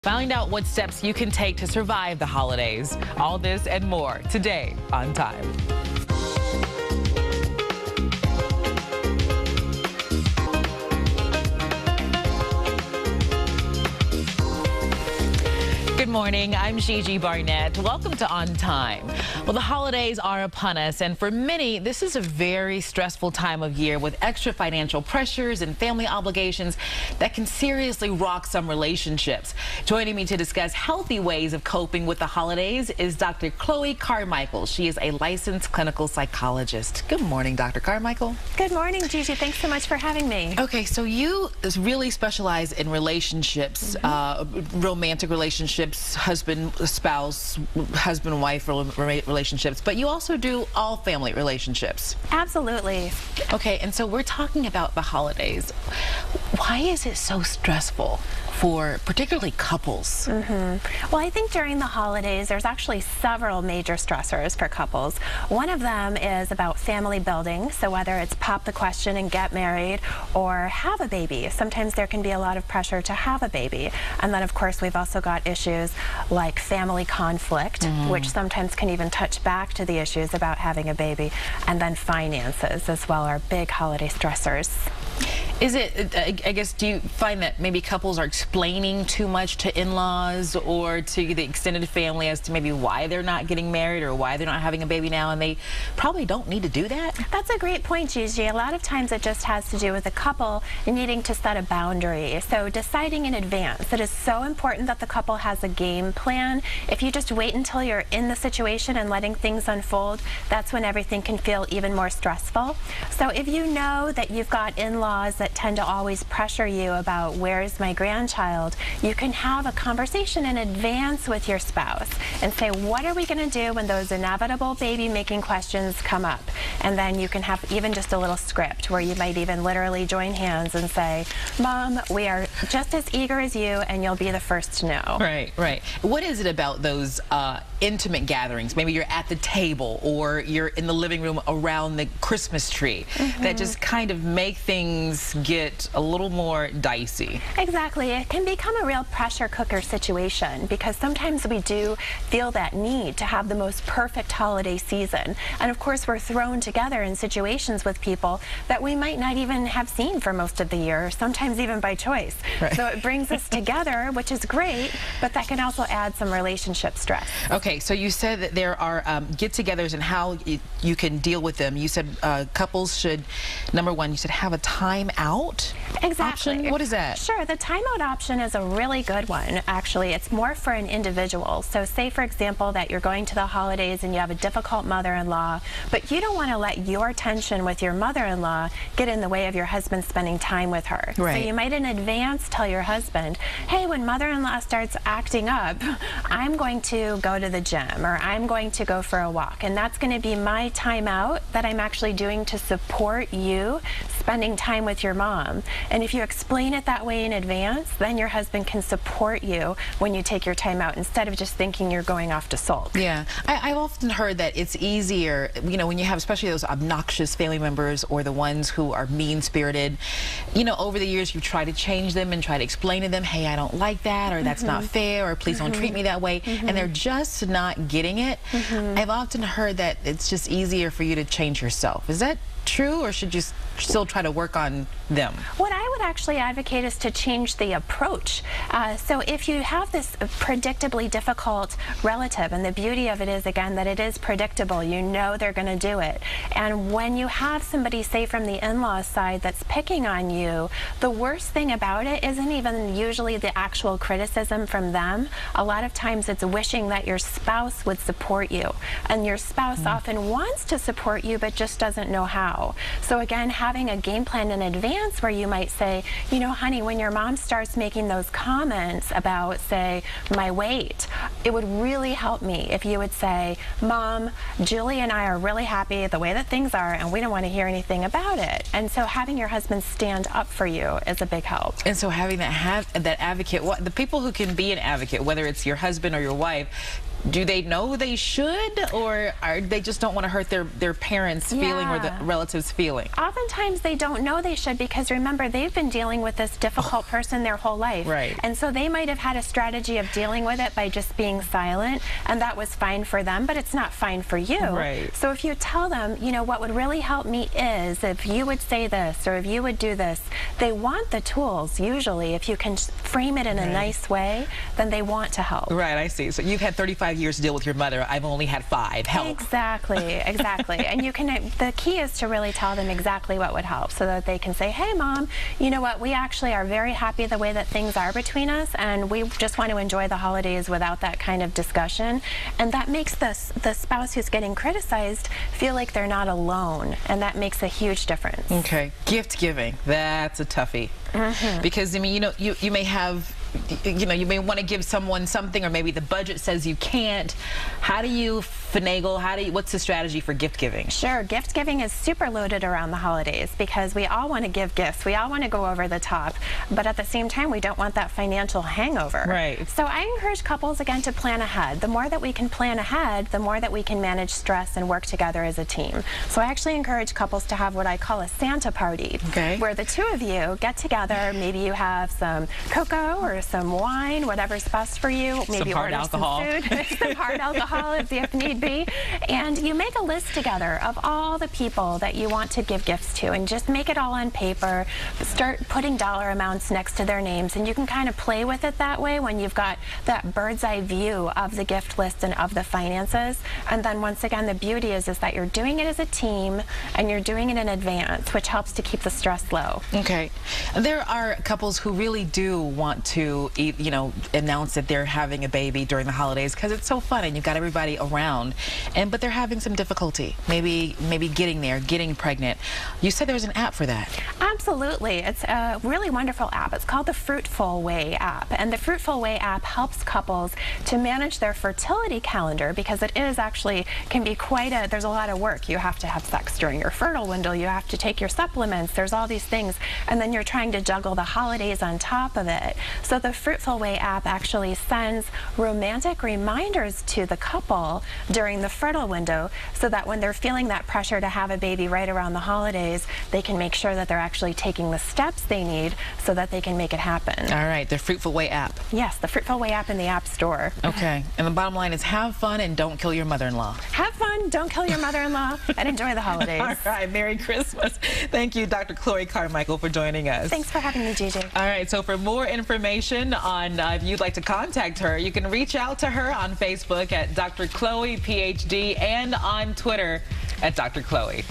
Find out what steps you can take to survive the holidays. All this and more today on Time. Good morning, I'm Gigi Barnett. Welcome to On Time. Well, the holidays are upon us, and for many, this is a very stressful time of year with extra financial pressures and family obligations that can seriously rock some relationships. Joining me to discuss healthy ways of coping with the holidays is Dr. Chloe Carmichael. She is a licensed clinical psychologist. Good morning, Dr. Carmichael. Good morning, Gigi. Thanks so much for having me. Okay, so you really specialize in relationships, romantic relationships, husband, spouse, husband-wife relationships, but you also do all family relationships. Absolutely. Okay, and so we're talking about the holidays. Why is it so stressful for particularly couples? Well, I think during the holidays, there's actually several major stressors for couples. One of them is about family building. So whether it's pop the question and get married or have a baby, sometimes there can be a lot of pressure to have a baby. And then, of course, we've also got issues like family conflict, which sometimes can even touch back to the issues about having a baby. And then finances as well are big holiday stressors. Is it, I guess, do you find that maybe couples are explaining too much to in-laws or to the extended family as to maybe why they're not getting married or why they're not having a baby now, and they probably don't need to do that? That's a great point, Gigi. A lot of times it just has to do with a couple needing to set a boundary. So deciding in advance. It is so important that the couple has a game plan. If you just wait until you're in the situation and letting things unfold, that's when everything can feel even more stressful. So if you know that you've got in-laws that tend to always pressure you about where's my grandchild, you can have a conversation in advance with your spouse and say, what are we going to do when those inevitable baby making questions come up? And then you can have even just a little script where you might even literally join hands and say, Mom, we are just as eager as you, and you'll be the first to know. Right, right. What is it about those intimate gatherings? Maybe you're at the table or you're in the living room around the Christmas tree that just kind of make things get a little more dicey. Exactly. It can become a real pressure cooker situation because sometimes we do feel that need to have the most perfect holiday season. And of course, we're thrown together in situations with people that we might not even have seen for most of the year, sometimes even by choice. Right. So it brings us together, which is great, but that can also add some relationship stress. Okay, so you said that there are get-togethers and how you can deal with them. You said couples should, number one, you said have a time out option. What is that? Sure, the timeout option is a really good one, actually. It's more for an individual. So say, for example, that you're going to the holidays and you have a difficult mother-in-law, but you don't want to let your tension with your mother-in-law get in the way of your husband spending time with her. Right. So you might in advance tell your husband, hey, when mother-in-law starts acting up, I'm going to go to the gym or I'm going to go for a walk, and that's going to be my timeout that I'm actually doing to support you spending time with your mom. And if you explain it that way in advance, then your husband can support you when you take your time out instead of just thinking you're going off to sulk. Yeah, I've often heard that it's easier, you know, when you have especially those obnoxious family members or the ones who are mean-spirited. You know, over the years you try to change them and try to explain to them, hey, I don't like that, or that's not fair, or please don't treat me that way, and they're just not getting it. I've often heard that it's just easier for you to change yourself. Is that true, or should you still try to work on them? What I would actually advocate is to change the approach. So if you have this predictably difficult relative, and the beauty of it is, again, that it is predictable, you know they're going to do it. And when you have somebody, say, from the in-laws side that's picking on you, the worst thing about it isn't even usually the actual criticism from them. A lot of times it's wishing that your spouse would support you. And your spouse often wants to support you, but just doesn't know how. So again, having a game plan in advance where you might say, you know, honey, when your mom starts making those comments about, say, my weight, it would really help me if you would say, Mom, Julie and I are really happy the way that things are, and we don't want to hear anything about it. And so having your husband stand up for you is a big help. And so having that advocate, the people who can be an advocate, whether it's your husband or your wife, do they know they should, or they just don't want to hurt their parents' feeling or the relatives' feeling? Oftentimes they don't know they should, because remember, they've been dealing with this difficult person their whole life. Right. And so they might have had a strategy of dealing with it by just being silent, and that was fine for them, but it's not fine for you. Right. So if you tell them, you know, what would really help me is if you would say this or if you would do this, they want the tools usually. If you can frame it in a nice way, then they want to help. Right, I see. So you've had 35 years to deal with your mother. I've only had 5. Help. Exactly, exactly. And you can, the key is to really tell them exactly what would help, so that they can say, hey Mom, you know what, we actually are very happy the way that things are between us, and we just want to enjoy the holidays without that kind of discussion. And that makes the spouse who's getting criticized feel like they're not alone, and that makes a huge difference. Okay, gift giving, that's a toughie. Because I mean, you may have, you may want to give someone something, or maybe the budget says you can't. How do you finagle? What's the strategy for gift giving? Sure, gift giving is super loaded around the holidays, because we all want to give gifts. We all want to go over the top, but at the same time, we don't want that financial hangover. Right. So I encourage couples, again, to plan ahead. The more that we can plan ahead, the more that we can manage stress and work together as a team. So I actually encourage couples to have what I call a Santa party, where the two of you get together. Maybe you have some cocoa or some wine, whatever's best for you. Maybe some hard alcohol. Some food, some hard alcohol if need be. And you make a list together of all the people that you want to give gifts to, and just make it all on paper. Start putting dollar amounts next to their names, and you can kind of play with it that way when you've got that bird's eye view of the gift list and of the finances. And then once again, the beauty is that you're doing it as a team, and you're doing it in advance, which helps to keep the stress low. Okay. There are couples who really do want to, announce that they're having a baby during the holidays because it's so fun and you've got everybody around, but they're having some difficulty, maybe getting pregnant. You said there's an app for that. Absolutely. It's a really wonderful app. It's called the Fruitful Way app, and the Fruitful Way app helps couples to manage their fertility calendar, because it is actually can be there's a lot of work. You have to have sex during your fertile window, you have to take your supplements, there's all these things, and then you're trying to juggle the holidays on top of it. So the Fruitful Way app actually sends romantic reminders to the couple during the fertile window, so that when they're feeling that pressure to have a baby right around the holidays, they can make sure that they're actually taking the steps they need so that they can make it happen. All right, the Fruitful Way app. Yes, the Fruitful Way app in the App Store. Okay, and the bottom line is have fun and don't kill your mother-in-law. Have fun, don't kill your mother-in-law, and enjoy the holidays. All right, Merry Christmas. Thank you, Dr. Chloe Carmichael, for joining us. Thanks for having me, Gigi. All right, so for more information on if you'd like to contact her, you can reach out to her on Facebook at Dr. Chloe, PhD, and on Twitter at Dr. Chloe.